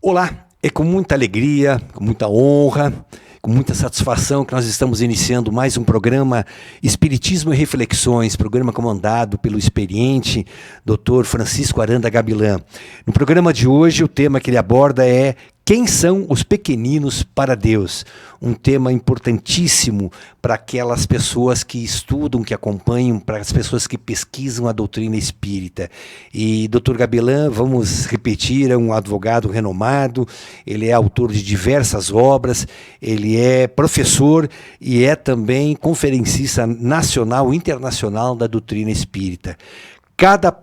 Olá, é com muita alegria, com muita honra, com muita satisfação que nós estamos iniciando mais um programa Espiritismo e Reflexões, programa comandado pelo experiente Dr. Francisco Aranda Gabilan. No programa de hoje, o tema que ele aborda é quem são os pequeninos para Deus? Um tema importantíssimo para aquelas pessoas que estudam, que acompanham, para as pessoas que pesquisam a doutrina espírita. E Dr. Gabilan, vamos repetir, é um advogado renomado, ele é autor de diversas obras, ele é professor e é também conferencista nacional e internacional da doutrina espírita. Cada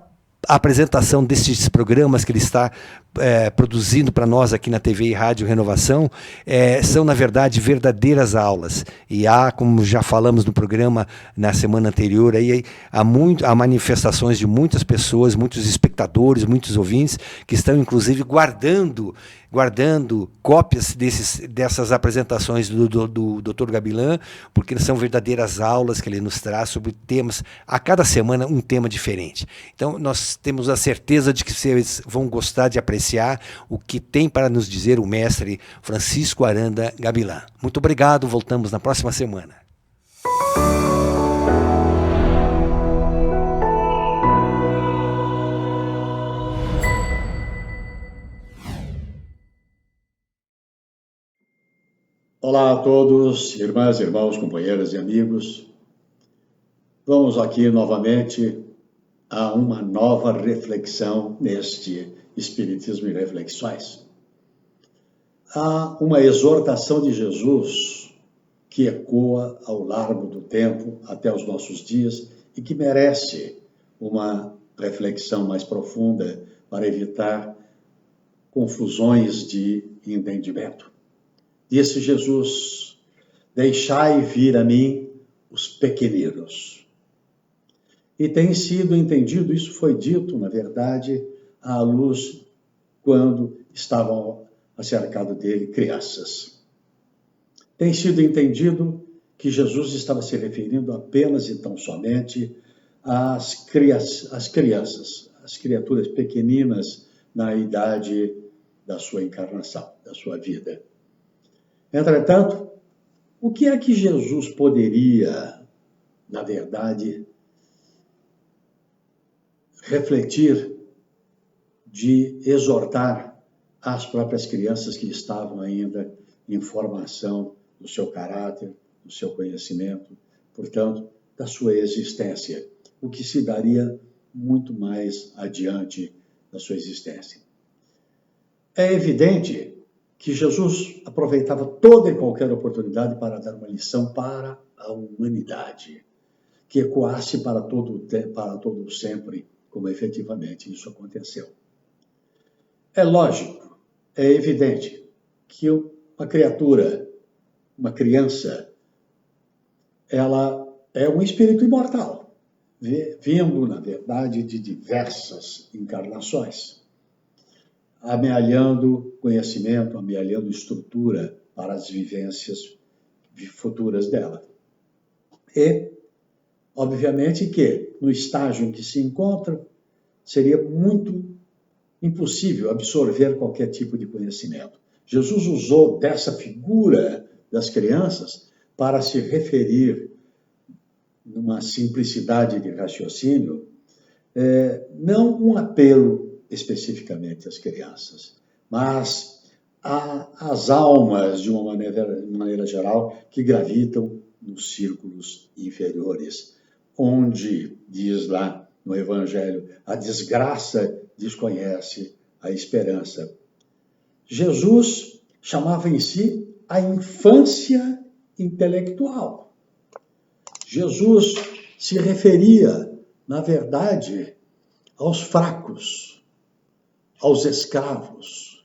apresentação desses programas que ele está produzindo para nós aqui na TV e Rádio Renovação são, na verdade, verdadeiras aulas. E há, como já falamos no programa na semana anterior, há manifestações de muitas pessoas, muitos espectadores, muitos ouvintes, que estão, inclusive, guardando cópias dessas apresentações do Dr. Gabilan, porque são verdadeiras aulas que ele nos traz sobre temas, a cada semana um tema diferente. Então, nós temos a certeza de que vocês vão gostar de apreciar o que tem para nos dizer o mestre Francisco Aranda Gabilan. Muito obrigado, voltamos na próxima semana. Olá a todos, irmãs, irmãos, companheiras e amigos. Vamos aqui novamente a uma nova reflexão neste Espiritismo e Reflexões. Há uma exortação de Jesus que ecoa ao largo do tempo até os nossos dias e que merece uma reflexão mais profunda para evitar confusões de entendimento. Disse Jesus: deixai vir a mim os pequeninos. E tem sido entendido, isso foi dito, na verdade, à luz quando estavam acercado dele crianças. Tem sido entendido que Jesus estava se referindo apenas e tão somente às crianças, às criaturas pequeninas na idade da sua encarnação, da sua vida. Entretanto, o que é que Jesus poderia, na verdade, refletir de exortar as próprias crianças que estavam ainda em formação do seu caráter, do seu conhecimento, portanto, da sua existência, o que se daria muito mais adiante da sua existência. É evidente que Jesus aproveitava toda e qualquer oportunidade para dar uma lição para a humanidade, que ecoasse para todo o sempre, como efetivamente isso aconteceu. É lógico, é evidente que uma criatura, uma criança, ela é um espírito imortal, vindo, na verdade, de diversas encarnações, amealhando conhecimento, amealhando estrutura para as vivências futuras dela. E, obviamente, que no estágio em que se encontra, seria muito impossível absorver qualquer tipo de conhecimento. Jesus usou dessa figura das crianças para se referir, numa simplicidade de raciocínio, não um apelo especificamente às crianças, mas às almas, de uma maneira geral, que gravitam nos círculos inferiores, onde, diz lá no Evangelho, a desgraça desconhece a esperança. Jesus chamava em si a infância intelectual. Jesus se referia, na verdade, aos fracos, aos escravos,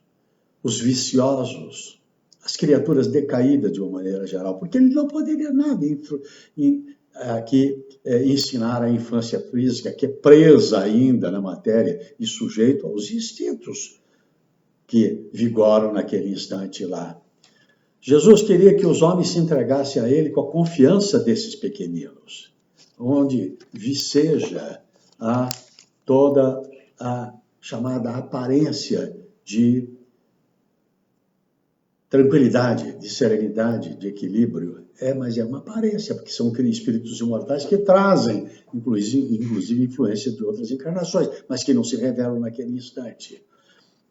os viciosos, as criaturas decaídas de uma maneira geral, porque ele não poderia nada ensinar a infância física, que é presa ainda na matéria e sujeito aos instintos que vigoram naquele instante lá. Jesus queria que os homens se entregassem a ele com a confiança desses pequeninos, onde viceja toda a chamada aparência de tranquilidade, de serenidade, de equilíbrio, mas é uma aparência, porque são espíritos imortais que trazem, inclusive, influência de outras encarnações, mas que não se revelam naquele instante.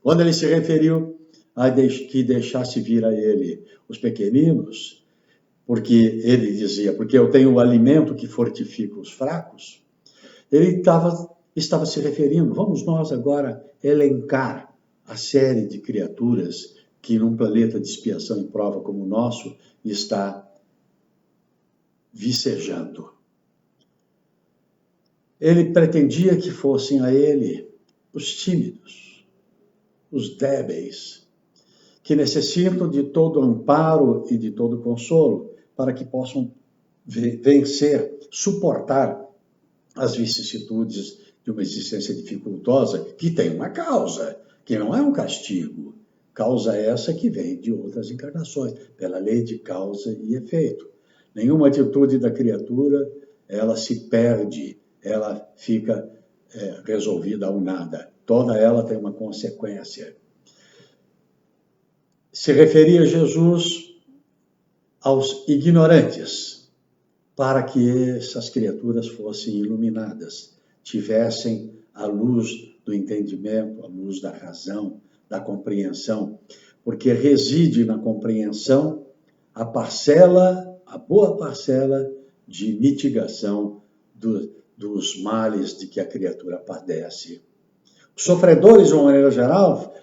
Quando ele se referiu a que deixasse vir a ele os pequeninos, porque ele dizia, porque eu tenho o alimento que fortifica os fracos, ele estava se referindo, vamos nós agora elencar a série de criaturas que num planeta de expiação e prova como o nosso está vicejando. Ele pretendia que fossem a ele os tímidos, os débeis, que necessitam de todo amparo e de todo consolo para que possam vencer, suportar as vicissitudes de uma existência dificultosa, que tem uma causa, que não é um castigo. Causa essa que vem de outras encarnações, pela lei de causa e efeito. Nenhuma atitude da criatura, ela se perde, ela fica resolvida ao nada. Toda ela tem uma consequência. Se referia Jesus aos ignorantes, para que essas criaturas fossem iluminadas, tivessem a luz do entendimento, a luz da razão, da compreensão, porque reside na compreensão a boa parcela de mitigação dos males de que a criatura padece. Os sofredores, de uma maneira geral,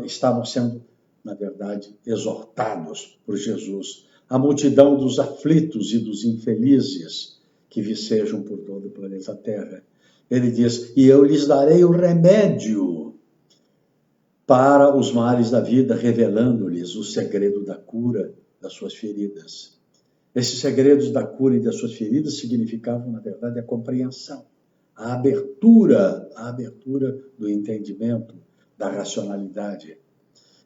estavam sendo, na verdade, exortados por Jesus. A multidão dos aflitos e dos infelizes que vicejam por todo o planeta Terra. Ele diz, e eu lhes darei o remédio para os males da vida, revelando-lhes o segredo da cura das suas feridas. Esses segredos da cura e das suas feridas significavam, na verdade, a compreensão, a abertura do entendimento, da racionalidade.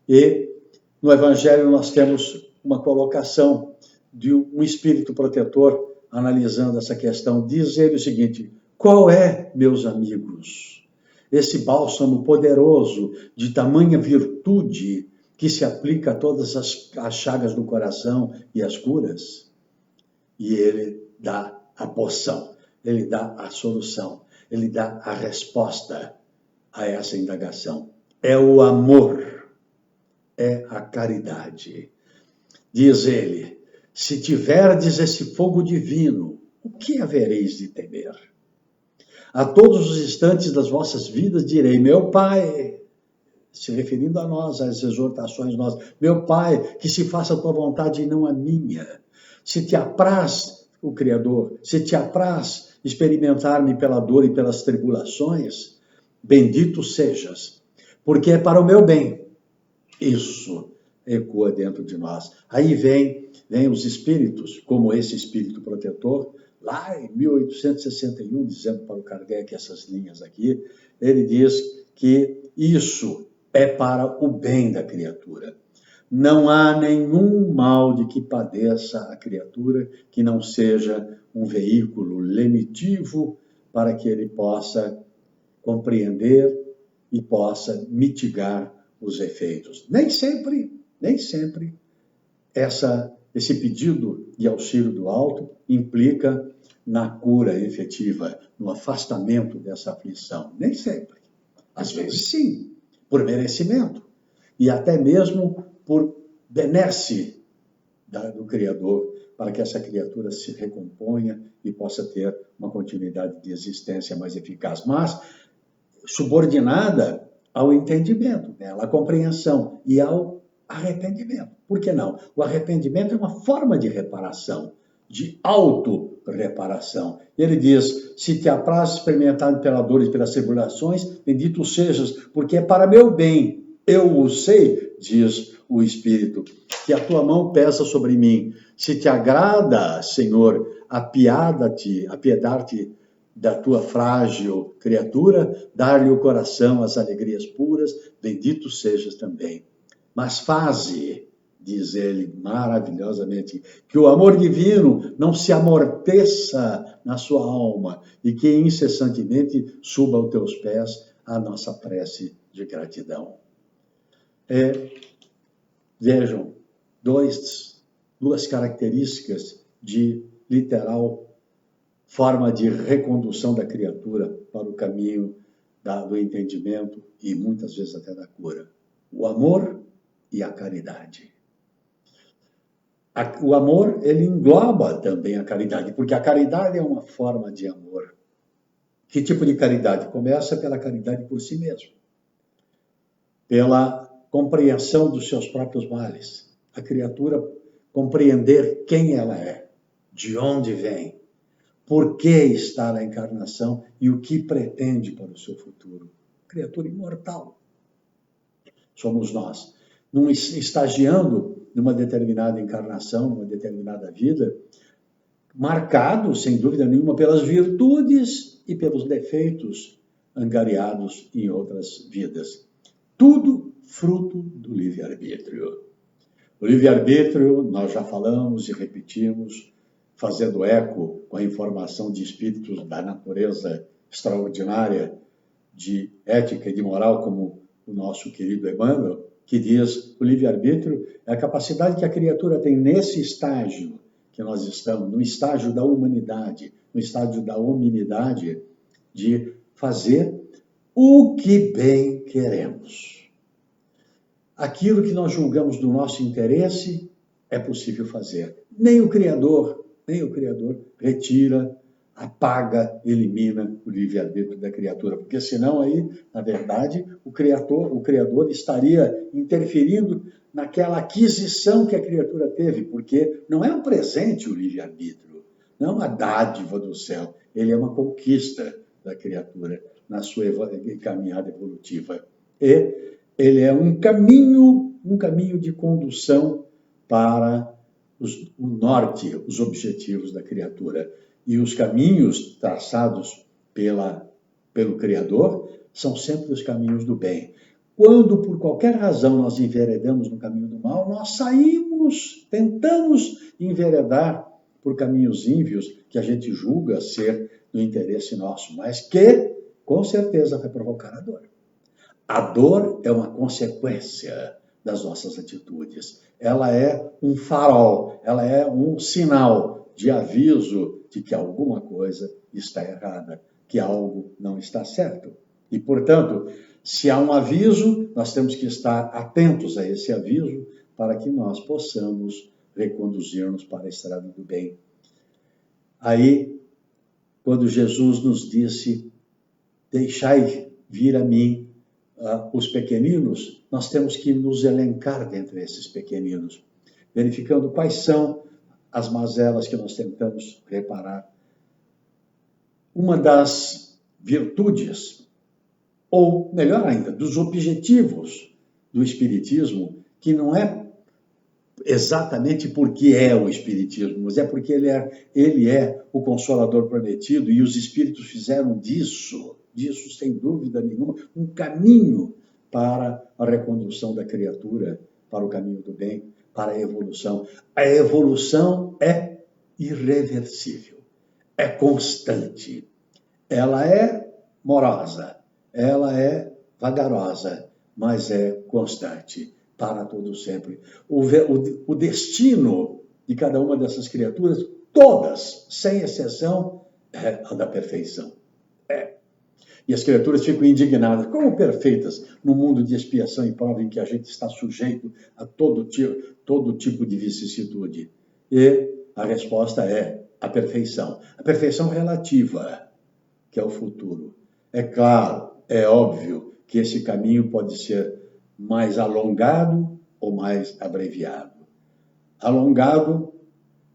E no Evangelho nós temos uma colocação de um espírito protetor analisando essa questão. Diz ele o seguinte, qual é, meus amigos, esse bálsamo poderoso de tamanha virtude que se aplica a todas as chagas do coração e as curas? E ele dá a poção, ele dá a solução, ele dá a resposta a essa indagação. É o amor. É a caridade. Diz ele, se tiverdes esse fogo divino, o que havereis de temer? A todos os instantes das vossas vidas direi, meu Pai, se referindo a nós, às exortações nossas, meu Pai, que se faça a tua vontade e não a minha. Se te apraz, o Criador, se te apraz experimentar-me pela dor e pelas tribulações, bendito sejas, porque é para o meu bem. Isso ecoa dentro de nós. Aí vem os espíritos, como esse espírito protetor, lá em 1861, dizendo para o Kardec essas linhas aqui, ele diz que isso é para o bem da criatura. Não há nenhum mal de que padeça a criatura que não seja um veículo lenitivo para que ele possa compreender e possa mitigar os efeitos. Nem sempre esse pedido de auxílio do alto implica na cura efetiva, no afastamento dessa aflição. Nem sempre. Às vezes, sim, por merecimento e até mesmo por benesse do Criador, para que essa criatura se recomponha e possa ter uma continuidade de existência mais eficaz, mas subordinada ao entendimento, à compreensão e ao arrependimento. Por que não? O arrependimento é uma forma de reparação, de auto-reparação. Ele diz, se te apraz experimentar pela dor e pelas tribulações, bendito sejas, porque é para meu bem. Eu o sei, diz o Espírito, que a tua mão pesa sobre mim. Se te agrada, Senhor, apiedar-te da tua frágil criatura, dar-lhe o coração, as alegrias puras, bendito sejas também. Mas faze, diz ele maravilhosamente, que o amor divino não se amorteça na sua alma e que incessantemente suba aos teus pés a nossa prece de gratidão. Vejam, duas características de literal forma de recondução da criatura para o caminho do entendimento e muitas vezes até da cura: o amor e a caridade. O amor, ele engloba também a caridade, porque a caridade é uma forma de amor. Que tipo de caridade? Começa pela caridade por si mesmo, pela compreensão dos seus próprios males. A criatura compreender quem ela é, de onde vem, por que está na encarnação e o que pretende para o seu futuro. Criatura imortal. Somos nós. Estagiando numa determinada encarnação, numa determinada vida, marcado, sem dúvida nenhuma, pelas virtudes e pelos defeitos angariados em outras vidas. Tudo fruto do livre-arbítrio. O livre-arbítrio, nós já falamos e repetimos, fazendo eco com a informação de espíritos da natureza extraordinária, de ética e de moral, como o nosso querido Emmanuel, que diz: o livre-arbítrio é a capacidade que a criatura tem nesse estágio que nós estamos, no estágio da humanidade, no estágio da hominidade, de fazer o que bem queremos. Aquilo que nós julgamos do nosso interesse é possível fazer. Nem o Criador retira, apaga, elimina o livre-arbítrio da criatura, porque senão aí, na verdade, o Criador estaria interferindo naquela aquisição que a criatura teve, porque não é um presente o livre-arbítrio, não é uma dádiva do céu, ele é uma conquista da criatura na sua caminhada evolutiva. E ele é um caminho de condução para o norte, os objetivos da criatura. E os caminhos traçados pelo Criador são sempre os caminhos do bem. Quando, por qualquer razão, nós enveredamos no caminho do mal, nós tentamos enveredar por caminhos ímpios que a gente julga ser do interesse nosso, mas que, com certeza, vai provocar a dor. A dor é uma consequência das nossas atitudes. Ela é um farol, ela é um sinal de aviso de que alguma coisa está errada, que algo não está certo. E, portanto, se há um aviso, nós temos que estar atentos a esse aviso para que nós possamos reconduzir-nos para a estrada do bem. Aí, quando Jesus nos disse: deixai vir a mim os pequeninos, nós temos que nos elencar dentre esses pequeninos, verificando quais são as mazelas que nós tentamos reparar. Uma das virtudes, ou melhor ainda, dos objetivos do Espiritismo, que não é exatamente porque é o Espiritismo, mas é porque ele é o Consolador prometido, e os Espíritos fizeram disso, sem dúvida nenhuma, um caminho para a recondução da criatura, para o caminho do bem, para a evolução. A evolução é irreversível, é constante, ela é morosa, ela é vagarosa, mas é constante, para todo sempre. O destino de cada uma dessas criaturas, todas, sem exceção, é a da perfeição. E as criaturas ficam indignadas. Como perfeitas no mundo de expiação e prova em que a gente está sujeito a todo tipo de vicissitude? E a resposta é a perfeição. A perfeição relativa, que é o futuro. É claro, é óbvio que esse caminho pode ser mais alongado ou mais abreviado. Alongado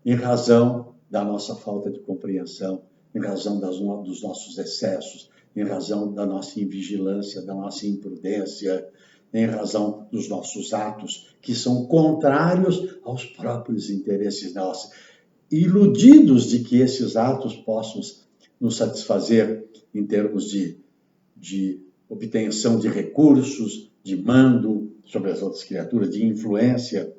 em razão da nossa falta de compreensão, em razão dos nossos excessos, em razão da nossa invigilância, da nossa imprudência, em razão dos nossos atos que são contrários aos próprios interesses nossos, iludidos de que esses atos possam nos satisfazer em termos de obtenção de recursos, de mando sobre as outras criaturas, de influência,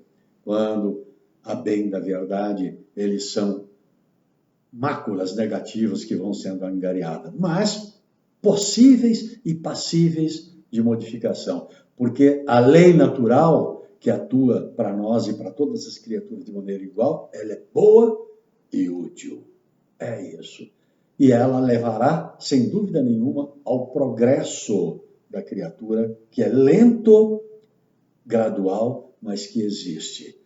quando, a bem da verdade, eles são máculas negativas que vão sendo angariadas, mas possíveis e passíveis de modificação, porque a lei natural que atua para nós e para todas as criaturas de maneira igual, ela é boa e útil. É isso. E ela levará, sem dúvida nenhuma, ao progresso da criatura, que é lento, gradual, mas que existe.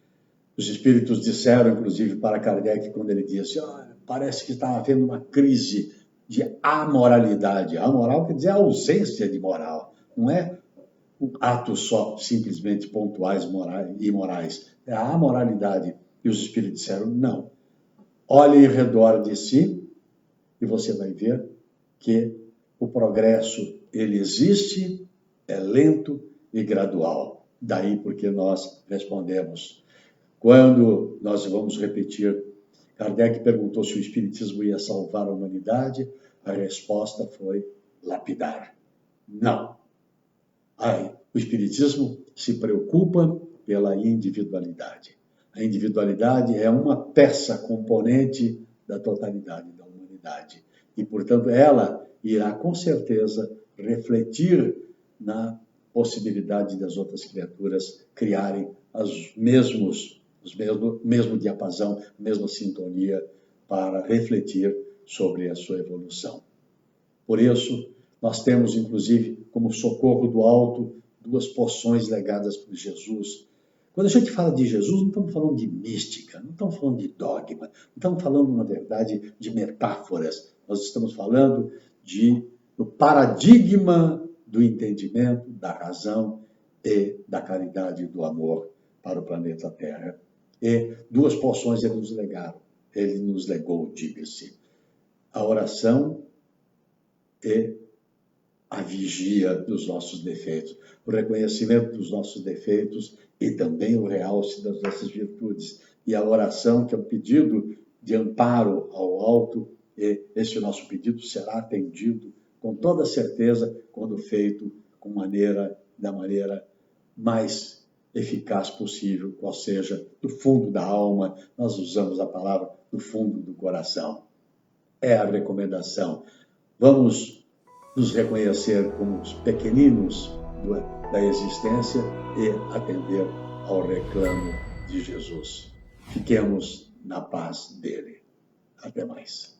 Os espíritos disseram, inclusive, para Kardec, quando ele disse, parece que está havendo uma crise de amoralidade. Amoral quer dizer ausência de moral. Não é atos só simplesmente pontuais e morais. É a amoralidade. E os espíritos disseram, não. Olhe em redor de si e você vai ver que o progresso, ele existe, é lento e gradual. Daí porque nós respondemos. Quando nós vamos repetir, Kardec perguntou se o Espiritismo ia salvar a humanidade, a resposta foi lapidar. Não. O Espiritismo se preocupa pela individualidade. A individualidade é uma peça componente da totalidade da humanidade. E, portanto, ela irá, com certeza, refletir na possibilidade das outras criaturas criarem o mesmo diapasão, a mesma sintonia para refletir sobre a sua evolução. Por isso, nós temos, inclusive, como socorro do alto, 2 poções legadas por Jesus. Quando a gente fala de Jesus, não estamos falando de mística, não estamos falando de dogma, não estamos falando, na verdade, de metáforas. Nós estamos falando do paradigma do entendimento, da razão e da caridade e do amor para o planeta Terra. E 2 poções ele nos legou, diga-se, a oração e a vigia dos nossos defeitos, o reconhecimento dos nossos defeitos e também o realce das nossas virtudes. E a oração, que é um pedido de amparo ao alto, e esse nosso pedido será atendido com toda certeza quando feito da maneira mais eficaz possível, ou seja, do fundo da alma. Nós usamos a palavra do fundo do coração. É a recomendação. Vamos nos reconhecer como os pequeninos da existência e atender ao reclamo de Jesus. Fiquemos na paz dele. Até mais.